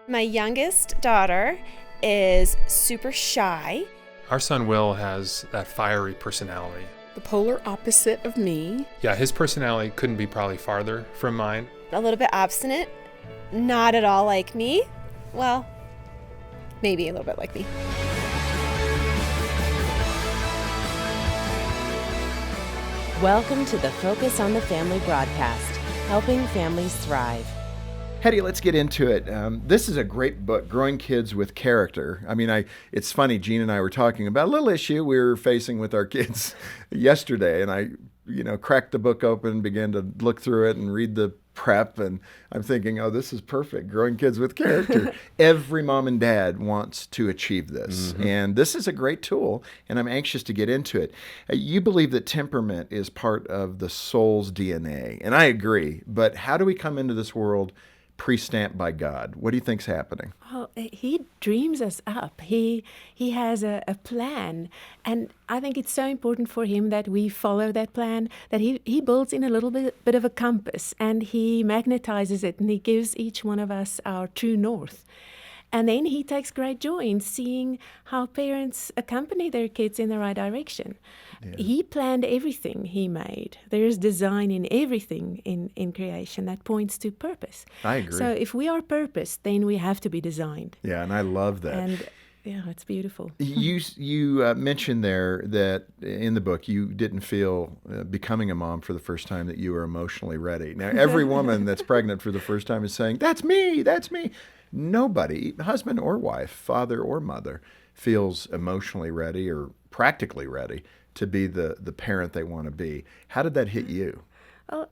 My youngest daughter is super shy. Our son Will has that fiery personality. The polar opposite of me. Yeah, his personality couldn't be probably farther from mine. A little bit obstinate. Not at all like me. Well, maybe a little bit like me. Welcome to the Focus on the Family broadcast, helping families thrive. Hetty, let's get into it. This is a great book, Growing Kids with Character. It's funny, Jean and I were talking about a little issue we were facing with our kids yesterday, and I, cracked the book open, began to look through it and read the prep, and I'm thinking, oh, this is perfect, Growing Kids with Character. Every mom and dad wants to achieve this, and this is a great tool, and I'm anxious to get into it. You believe that temperament is part of the soul's DNA, and I agree, but how do we come into this world pre-stamped by God? What do you think's happening? Well, he dreams us up. He has a plan. And I think it's so important for him that we follow that plan, that he builds in a little bit of a compass, and he magnetizes it, and he gives each one of us our true north. And then he takes great joy in seeing how parents accompany their kids in the right direction. Yeah. He planned everything he made. There's design in everything in creation that points to purpose. I agree. So if we are purposed, then we have to be designed. Yeah, and I love that. And yeah, it's beautiful. You mentioned there that in the book you didn't feel becoming a mom for the first time that you were emotionally ready. Now, every woman that's pregnant for the first time is saying, that's me. Nobody, husband or wife, father or mother, feels emotionally ready or practically ready to be the parent they want to be. How did that hit you? Well,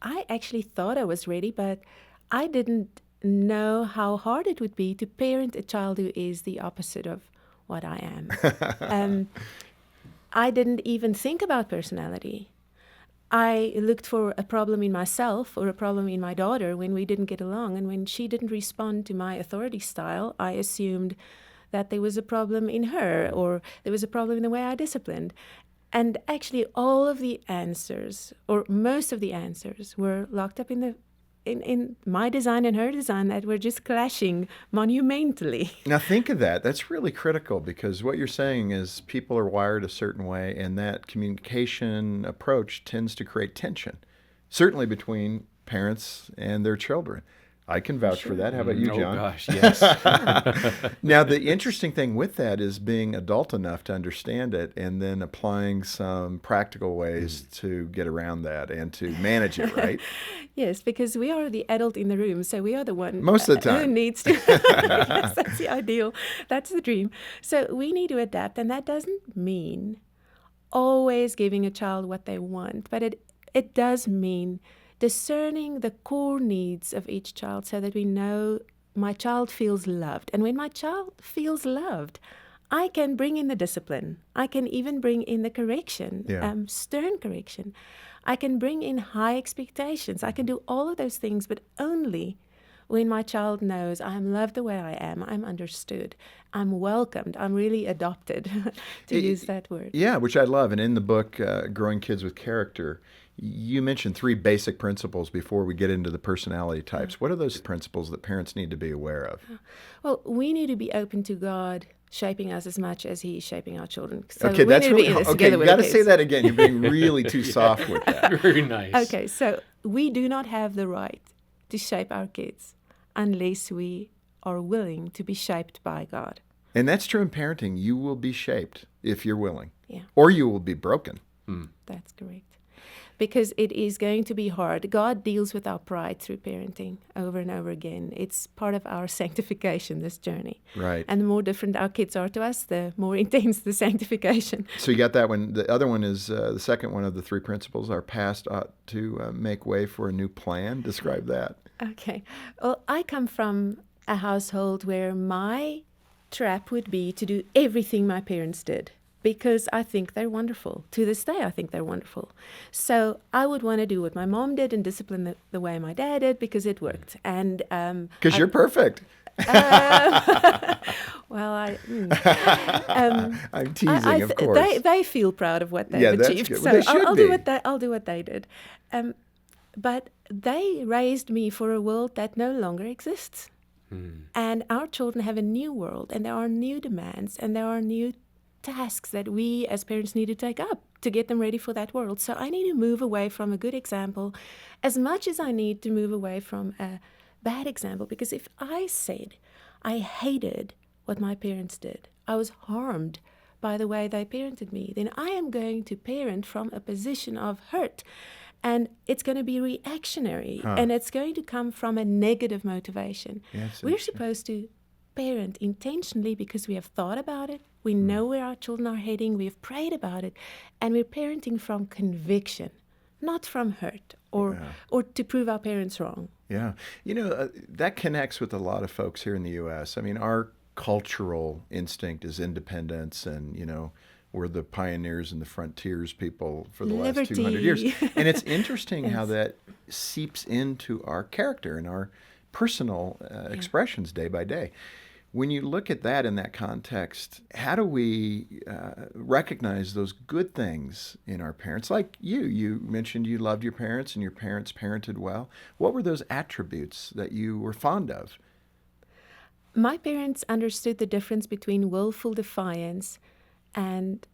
I actually thought I was ready, but I didn't know how hard it would be to parent a child who is the opposite of what I am. I didn't even think about personality. I looked for a problem in myself or a problem in my daughter when we didn't get along. And when she didn't respond to my authority style, I assumed that there was a problem in her or there was a problem in the way I disciplined. And actually all of the answers, or most of the answers, were locked up in my design and her design that were just clashing monumentally. Now think of that. That's really critical, because what you're saying is people are wired a certain way, and that communication approach tends to create tension, certainly between parents and their children. I can vouch for that. How about you, John? Oh, gosh, yes. Now, the interesting thing with that is being adult enough to understand it and then applying some practical ways to get around that and to manage it, right? Yes, because we are the adult in the room, so we are the one most of the time who needs to. Yes, that's the ideal. That's the dream. So we need to adapt, and that doesn't mean always giving a child what they want, but it does mean discerning the core needs of each child so that we know my child feels loved. And when my child feels loved, I can bring in the discipline. I can even bring in the correction, stern correction. I can bring in high expectations. I can do all of those things, but only when my child knows I'm loved the way I am, I'm understood, I'm welcomed, I'm really adopted, to use that word. Yeah, which I love. And in the book, Growing Kids with Character, you mentioned 3 basic principles before we get into the personality types. What are those principles that parents need to be aware of? Well, we need to be open to God shaping us as much as He is shaping our children. So okay, that's really okay. You got to say that again. You're being really too soft with that. Very nice. Okay, so we do not have the right to shape our kids unless we are willing to be shaped by God. And that's true in parenting. You will be shaped if you're willing. Yeah. Or you will be broken. That's correct. Because it is going to be hard. God deals with our pride through parenting over and over again. It's part of our sanctification, this journey. Right. And the more different our kids are to us, the more intense the sanctification. So you got that one. The other one is the second one of the 3 principles. Our past ought to make way for a new plan. Describe that. Okay. Well, I come from a household where my trap would be to do everything my parents did, because I think they're wonderful. To this day, I think they're wonderful. So I would want to do what my mom did and discipline the way my dad did, because it worked. And because you're perfect. Well, I'm teasing, of course. They feel proud of what they've achieved. That's good. So Well, they should I'll do what they did. But they raised me for a world that no longer exists. And our children have a new world, and there are new demands, and there are new tasks that we as parents need to take up to get them ready for that world. So I need to move away from a good example as much as I need to move away from a bad example. Because if I said I hated what my parents did, I was harmed by the way they parented me, then I am going to parent from a position of hurt. And it's going to be reactionary, and it's going to come from a negative motivation. We're supposed to parent intentionally because we have thought about it, we know where our children are heading, we've prayed about it, and we're parenting from conviction, not from hurt or to prove our parents wrong. Yeah. That connects with a lot of folks here in the U.S. I mean, our cultural instinct is independence, and, we're the pioneers and the frontiers people for the last 200 years. And it's interesting how that seeps into our character and our personal expressions day by day. When you look at that in that context, how do we recognize those good things in our parents? Like you mentioned you loved your parents and your parents parented well. What were those attributes that you were fond of? My parents understood the difference between willful defiance and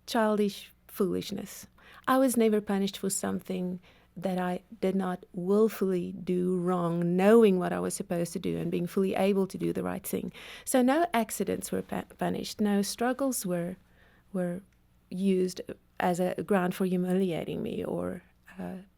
childish foolishness. I was never punished for something that I did not willfully do wrong, knowing what I was supposed to do and being fully able to do the right thing. So no accidents were punished. No struggles were used as a ground for humiliating me or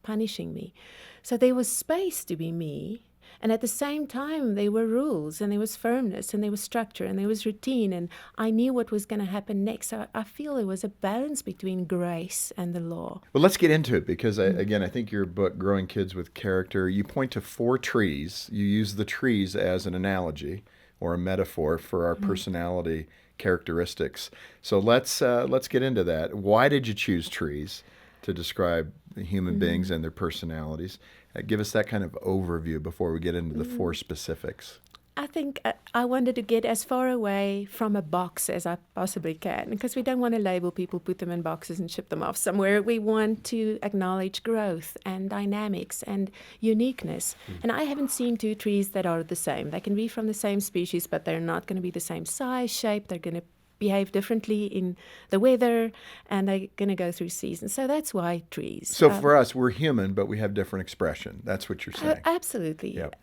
punishing me. So there was space to be me. And at the same time, there were rules, and there was firmness, and there was structure, and there was routine, and I knew what was going to happen next. So I feel there was a balance between grace and the law. Well, let's get into it because, I think your book, Growing Kids with Character, you point to 4 trees. You use the trees as an analogy or a metaphor for our personality characteristics. So let's get into that. Why did you choose trees to describe human beings and their personalities? Give us that kind of overview before we get into the 4 specifics. I think I wanted to get as far away from a box as I possibly can, because we don't want to label people, put them in boxes and ship them off somewhere. We want to acknowledge growth and dynamics and uniqueness. And I haven't seen 2 trees that are the same. They can be from the same species, but they're not going to be the same size, shape. They're going to behave differently in the weather, and they're going to go through seasons. So that's why trees. So for us, we're human, but we have different expression. That's what you're saying. Absolutely. Yep.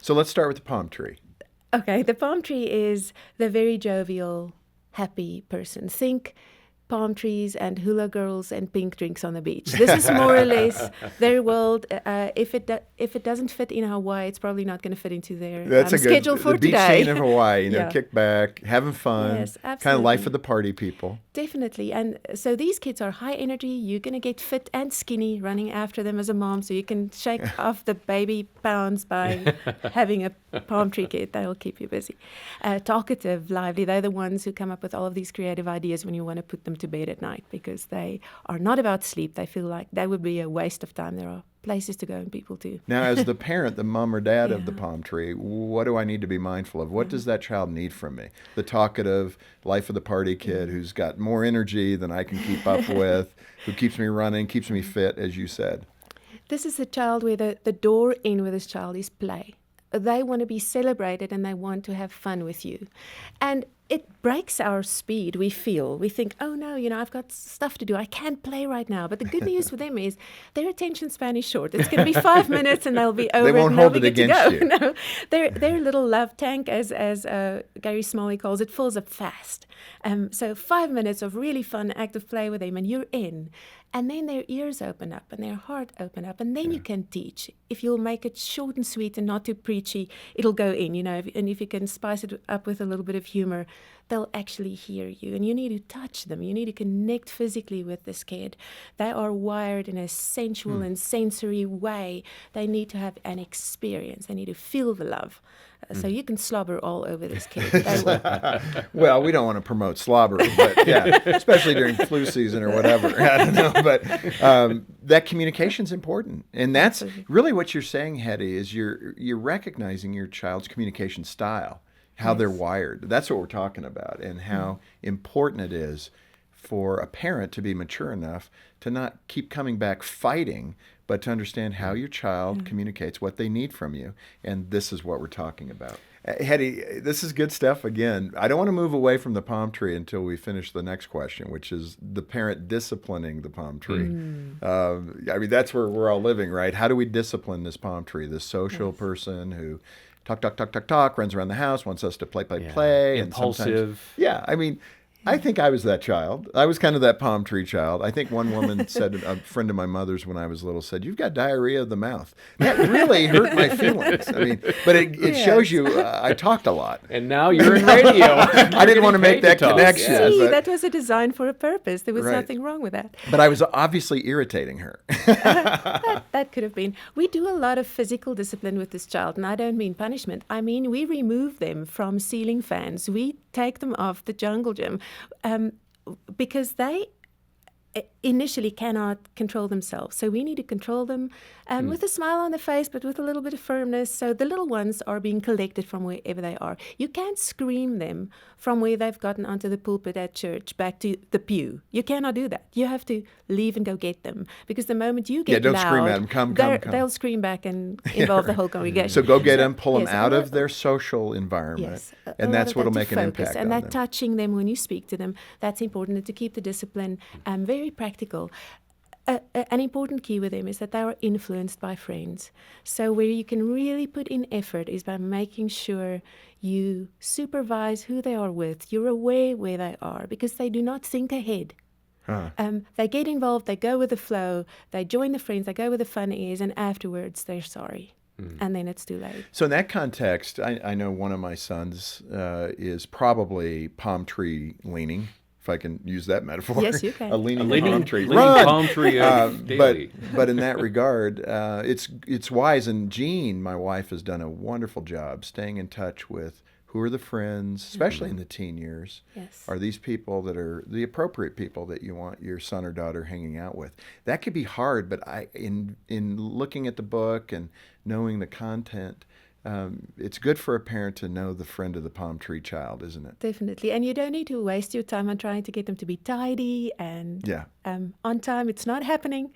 So let's start with the palm tree. Okay, the palm tree is the very jovial, happy person. Think palm trees and hula girls and pink drinks on the beach. This is more or less their world. If it doesn't fit in Hawaii, it's probably not going to fit into their schedule for the beach today. scene in Hawaii, kick back, having fun, Yes, kind of absolutely. life of the party people. Definitely. And so these kids are high energy. You're going to get fit and skinny running after them as a mom, so you can shake off the baby pounds by having a palm tree kid. That'll keep you busy. Talkative, lively. They're the ones who come up with all of these creative ideas when you want to put them to bed at night, because they are not about sleep. They feel like that would be a waste of time. There are places to go and people to. Now, as the parent, the mom or dad of the palm tree, what do I need to be mindful of? What does that child need from me? The talkative, life of the party kid who's got more energy than I can keep up with, who keeps me running, keeps me fit, as you said. This is a child where the door in with this child is play. They want to be celebrated and they want to have fun with you. And it breaks our speed. We think, oh no, I've got stuff to do. I can't play right now. But the good news for them is their attention span is short. It's going to be 5 minutes and they'll be over. They won't and hold they'll it be good against to go. you. No, their little love tank, as Gary Smalley calls it, fills up fast. So 5 minutes of really fun, active play with them, and you're in. And then their ears open up and their heart open up, and then you can teach. If you'll make it short and sweet and not too preachy, it'll go in, and if you can spice it up with a little bit of humor, they'll actually hear you. And you need to touch them. You need to connect physically with this kid. They are wired in a sensual and sensory way. They need to have an experience. They need to feel the love. So you can slobber all over this kid. They will. Well, we don't want to promote slobbering, but especially during flu season or whatever. I don't know, but that communication's important, and that's really what you're saying, Hetty. Is you're recognizing your child's communication style, how they're wired. That's what we're talking about, and how important it is for a parent to be mature enough to not keep coming back fighting, but to understand how your child communicates, what they need from you. And this is what we're talking about. Hetty, this is good stuff again. I don't want to move away from the palm tree until we finish the next question, which is the parent disciplining the palm tree. I mean, that's where we're all living, right? How do we discipline this palm tree, this social person who talk, runs around the house, wants us to play. And Impulsive. yeah, I mean, I think I was that child. I was kind of that palm tree child. I think one woman said, a friend of my mother's when I was little said, "You've got diarrhea of the mouth." That really hurt my feelings. I mean, but it shows you I talked a lot. And now you're in radio. I didn't want to make that connection. See, but- that was a design for a purpose. There was Right. nothing wrong with that. But I was obviously irritating her. That could have been. We do a lot of physical discipline with this child, and I don't mean punishment. I mean we remove them from ceiling fans. We take them off the jungle gym because they initially cannot control themselves. So we need to control them with a smile on the face, but with a little bit of firmness. So the little ones are being collected from wherever they are. You can't scream them from where they've gotten onto the pulpit at church back to the pew. You cannot do that. You have to leave and go get them, because the moment you get don't loud, scream at them. Come. they'll scream back and involve the whole congregation. So go get them, pull them Yes, out a of lot- their social environment, Yes, and that's what'll make an impact and on that them. touching them when you speak to them, that's important, and to keep the discipline very practical. An important key with them is that they are influenced by friends. So where you can really put in effort is by making sure you supervise who they are with. You're aware where they are, because they do not think ahead. They get involved, they go with the flow, they join the friends, they go where the fun is, and afterwards they're sorry. And then it's too late. So in that context, I know one of my sons is probably palm tree leaning, if I can use that metaphor. Yes, you can. A leaning Leaning palm tree. leaning Run! palm tree daily. But in that regard, it's wise. And Jean, my wife, has done a wonderful job staying in touch with who are the friends, especially in the teen years. Yes. Are these people that are the appropriate people that you want your son or daughter hanging out with? That could be hard, but in looking at the book and knowing the content, it's good for a parent to know the friend of the palm tree child, isn't it? Definitely. And you don't need to waste your time on trying to get them to be tidy and Yeah. on time. It's not happening.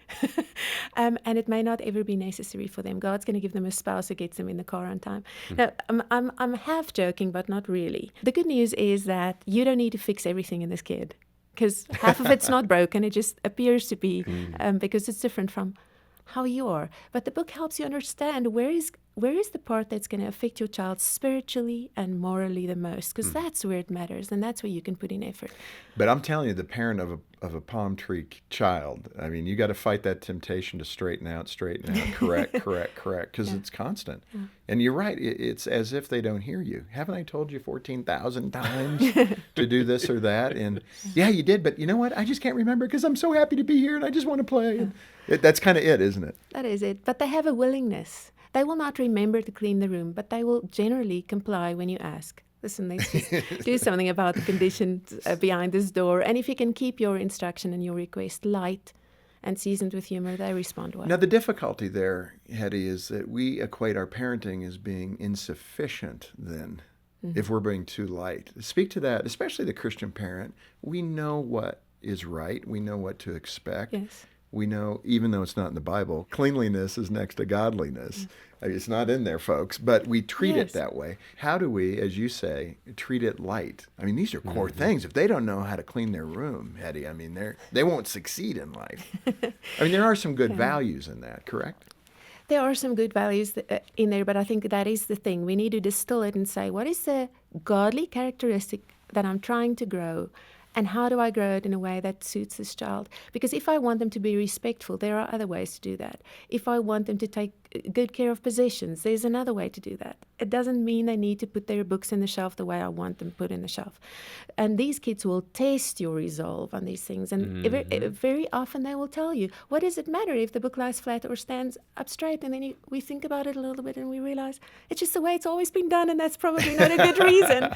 And it may not ever be necessary for them. God's going to give them a spouse who gets them in the car on time. Now, I'm half joking, but not really. The good news is that you don't need to fix everything in this kid, because half of it's not broken. It just appears to be because it's different from how you are. But the book helps you understand where is the part that's going to affect your child spiritually and morally the most, because that's where it matters, and that's where you can put in effort. But I'm telling you, the parent of a palm tree child, I mean, you got to fight that temptation to straighten out, correct, because it's constant. And you're right, it's as if they don't hear you. Haven't I told you 14,000 times to do this or that? And yeah, you did, but you know what? I just can't remember because I'm so happy to be here and I just want to play. And that's kind of it, isn't it? That is it. But they have a willingness. They will not remember to clean the room, but they will generally comply when you ask. Listen, let's just do something about the conditions behind this door. And if you can keep your instruction and your request light and seasoned with humor, they respond well. Now, the difficulty there, Hetty, is that we equate our parenting as being insufficient then, if we're being too light. Speak to that, especially the Christian parent. We know what is right. We know what to expect. Yes. We know, even though it's not in the Bible, cleanliness is next to godliness. I mean, it's not in there, folks, but we treat it that way. How do we, as you say, treat it light? I mean, these are core things. If they don't know how to clean their room, Hetty, I mean, they won't succeed in life. I mean, there are some good values in that, correct? There are some good values in there, but I think that is the thing. We need to distill it and say, what is the godly characteristic that I'm trying to grow? And how do I grow it in a way that suits this child? Because if I want them to be respectful, there are other ways to do that. If I want them to take good care of possessions, there's another way to do that. It doesn't mean they need to put their books in the shelf the way I want them put in the shelf. And these kids will test your resolve on these things. And very often they will tell you, what does it matter if the book lies flat or stands up straight? And then we think about it a little bit and we realize it's just the way it's always been done, and that's probably not a good reason.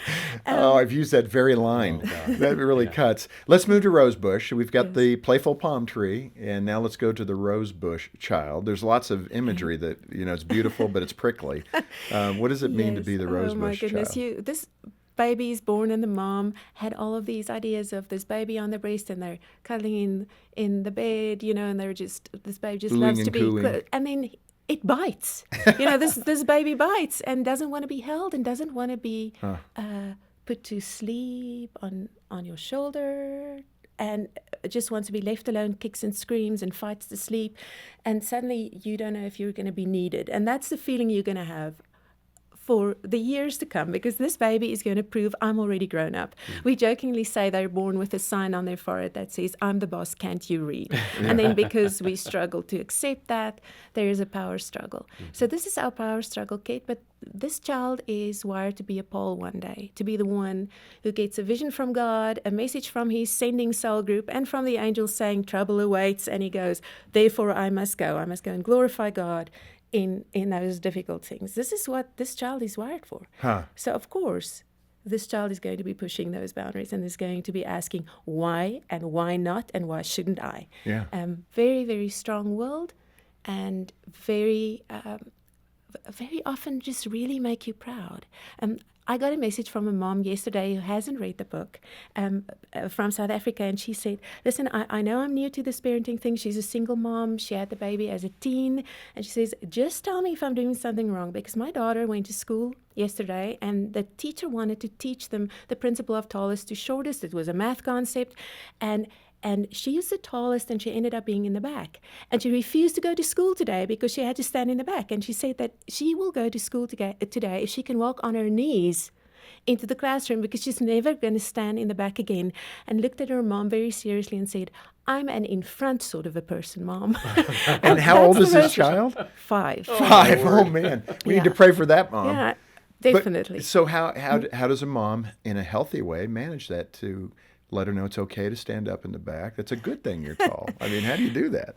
I've used that very line. That really cuts. Let's move to Rosebush. We've got the playful palm tree, and now let's go to the Rosebush child. There's lots of imagery that, it's beautiful, but it's prickly. What does it mean to be the Rosebush child? Oh, my goodness. child? This baby is born, and the mom had all of these ideas of this baby on the breast, and they're cuddling in the bed, and they're just, this baby just Oohing loves and to be. cooing. And then it bites. This baby bites and doesn't want to be held and doesn't want to be put to sleep on your shoulder, and just wants to be left alone, kicks and screams and fights to sleep. And suddenly you don't know if you're going to be needed. And that's the feeling you're going to have for the years to come, because this baby is going to prove I'm already grown up. We jokingly say they're born with a sign on their forehead that says, I'm the boss, can't you read? And then because we struggle to accept that, there is a power struggle. So this is our power struggle, Kate, but this child is wired to be a Paul one day, to be the one who gets a vision from God, a message from his sending cell group, and from the angels saying trouble awaits, and he goes, therefore I must go and glorify God in those difficult things. This is what this child is wired for. So of course, this child is going to be pushing those boundaries and is going to be asking why and why not and why shouldn't I? Yeah. Very, very strong-willed and very often just really make you proud. I got a message from a mom yesterday who hasn't read the book from South Africa, and she said, listen, I know I'm new to this parenting thing. She's a single mom. She had the baby as a teen, and she says, just tell me if I'm doing something wrong, because my daughter went to school yesterday, and the teacher wanted to teach them the principle of tallest to shortest. It was a math concept, and she was the tallest, and she ended up being in the back. And she refused to go to school today because she had to stand in the back. And she said that she will go to school today if she can walk on her knees into the classroom, because she's never going to stand in the back again. And looked at her mom very seriously and said, I'm an in front sort of a person, Mom. And how old is this child? 5. 5. Oh, man. We need to pray for that mom. Yeah, definitely. But, so how does a mom, in a healthy way, manage that to let her know it's okay to stand up in the back? That's a good thing you're tall. I mean, how do you do that?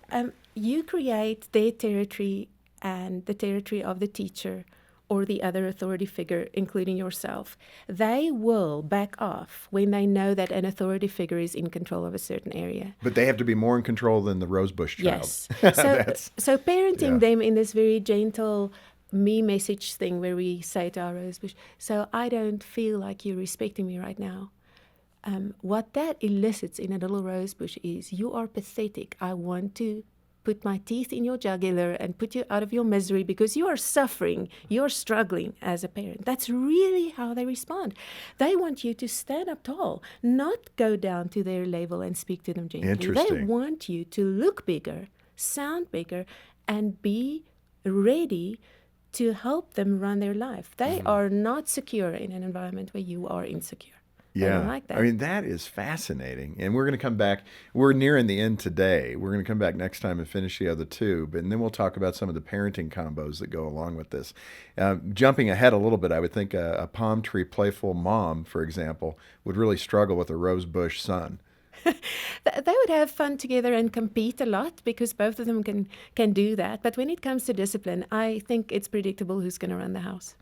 You create their territory and the territory of the teacher or the other authority figure, including yourself. They will back off when they know that an authority figure is in control of a certain area. But they have to be more in control than the rosebush child. Yes. So parenting them in this very gentle me message thing where we say to our rosebush, so I don't feel like you're respecting me right now. What that elicits in a little rosebush is, you are pathetic. I want to put my teeth in your jugular and put you out of your misery because you are suffering, you're struggling as a parent. That's really how they respond. They want you to stand up tall, not go down to their level and speak to them gently. Interesting. They want you to look bigger, sound bigger, and be ready to help them run their life. They are not secure in an environment where you are insecure. Yeah, I like that. I mean, that is fascinating. And we're going to come back. We're nearing the end today. We're going to come back next time and finish the other two. And then we'll talk about some of the parenting combos that go along with this. Jumping ahead a little bit, I would think a palm tree playful mom, for example, would really struggle with a rosebush son. They would have fun together and compete a lot because both of them can do that. But when it comes to discipline, I think it's predictable who's going to run the house.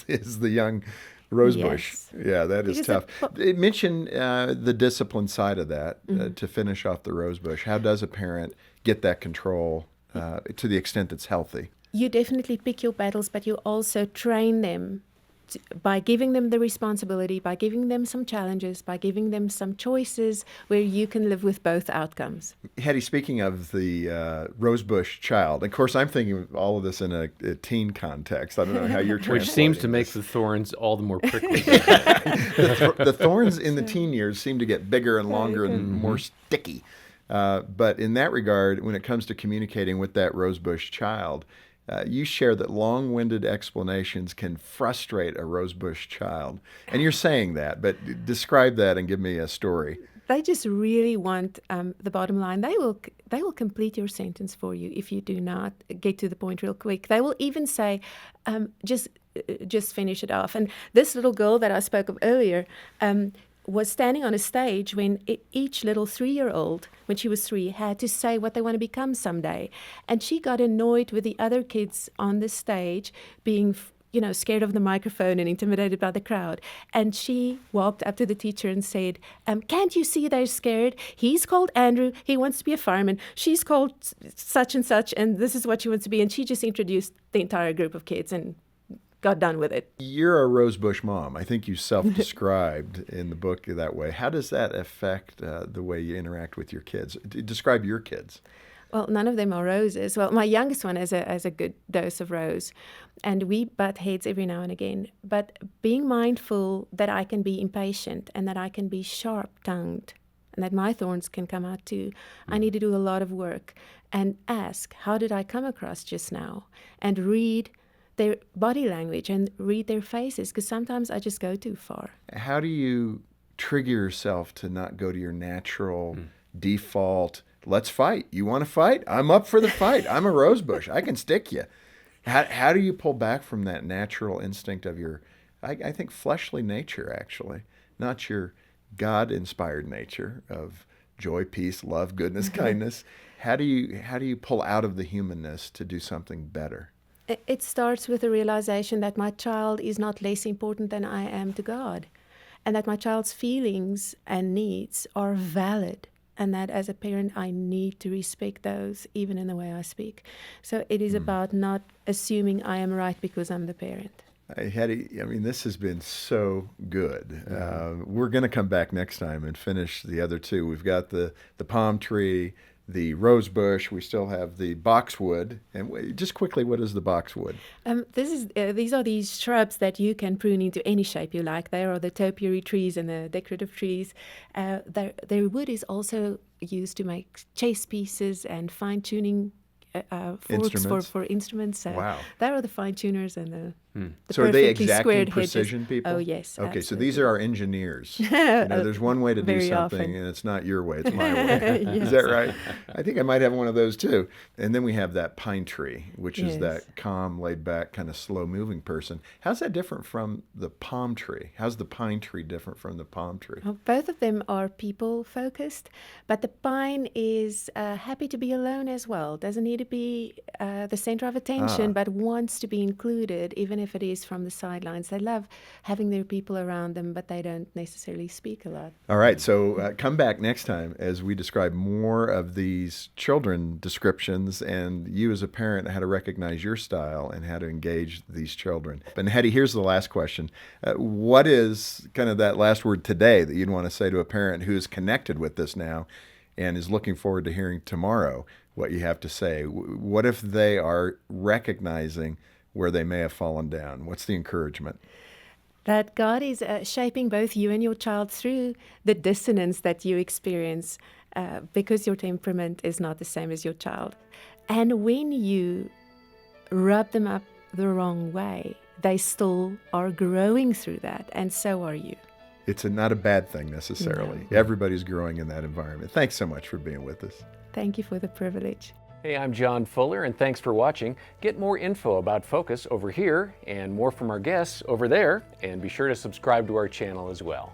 is the young rosebush. Yes. Yeah, that is tough. Mention the discipline side of that to finish off the rosebush. How does a parent get that control to the extent that's healthy? You definitely pick your battles, but you also train them by giving them the responsibility, by giving them some challenges, by giving them some choices where you can live with both outcomes. Hetty, speaking of the rosebush child, of course, I'm thinking of all of this in a teen context. I don't know how you're translating Which seems to make this. the thorns all the more prickly. The thorns in the teen years seem to get bigger and longer and more sticky. But in that regard, when it comes to communicating with that rosebush child, you share that long-winded explanations can frustrate a rosebush child. And you're saying that, but describe that and give me a story. They just really want the bottom line. They will complete your sentence for you if you do not get to the point real quick. They will even say, just finish it off. And this little girl that I spoke of earlier was standing on a stage when each little 3-year-old, when she was 3, had to say what they want to become someday. And she got annoyed with the other kids on the stage being scared of the microphone and intimidated by the crowd. And she walked up to the teacher and said, can't you see they're scared? He's called Andrew. He wants to be a fireman. She's called such and such, and this is what she wants to be. And she just introduced the entire group of kids and got done with it. You're a rosebush mom. I think you self-described in the book that way. How does that affect the way you interact with your kids? Describe your kids. Well, none of them are roses. Well, my youngest one has a good dose of rose, and we butt heads every now and again. But being mindful that I can be impatient and that I can be sharp-tongued and that my thorns can come out too, I need to do a lot of work and ask, how did I come across just now? And read their body language and read their faces, because sometimes I just go too far. How do you trigger yourself to not go to your natural default, let's fight? You want to fight? I'm up for the fight. I'm a rose bush. I can stick you. How do you pull back from that natural instinct of your, I think, fleshly nature, actually, not your God-inspired nature of joy, peace, love, goodness, kindness? How do you pull out of the humanness to do something better? It starts with the realization that my child is not less important than I am to God, and that my child's feelings and needs are valid, and that as a parent I need to respect those even in the way I speak. So it is about not assuming I am right because I'm the parent. Hetty, I mean, this has been so good. We're going to come back next time and finish the other two. We've got the palm tree, the rose bush. We still have the boxwood. And just quickly, what is the boxwood? These are these shrubs that you can prune into any shape you like. They are the topiary trees and the decorative trees. Their wood is also used to make chess pieces and fine-tuning forks for instruments. So wow. They are the fine-tuners and the So are they perfectly exacting squared precision hedges. people? Oh, yes. Okay, so absolutely. these are our engineers. There's one way to do Very something, often. and it's not your way, it's my way. Is that right? I think I might have one of those too. And then we have that pine tree, which is Yes. that calm, laid-back, kind of slow-moving person. How's that different from the palm tree? How's the pine tree different from the palm tree? Well, both of them are people-focused, but the pine is happy to be alone as well. Doesn't need to be the center of attention, but wants to be included, even if it is from the sidelines. They love having their people around them, but they don't necessarily speak a lot. All right, so come back next time as we describe more of these children descriptions and you as a parent, how to recognize your style and how to engage these children. And Hetty, here's the last question. What is kind of that last word today that you'd want to say to a parent who's connected with this now and is looking forward to hearing tomorrow what you have to say? What if they are recognizing where they may have fallen down? What's the encouragement? That God is shaping both you and your child through the dissonance that you experience because your temperament is not the same as your child. And when you rub them up the wrong way, they still are growing through that, and so are you. It's not a bad thing necessarily. No. Everybody's growing in that environment. Thanks so much for being with us. Thank you for the privilege. Hey, I'm John Fuller, and thanks for watching. Get more info about Focus over here and more from our guests over there, and be sure to subscribe to our channel as well.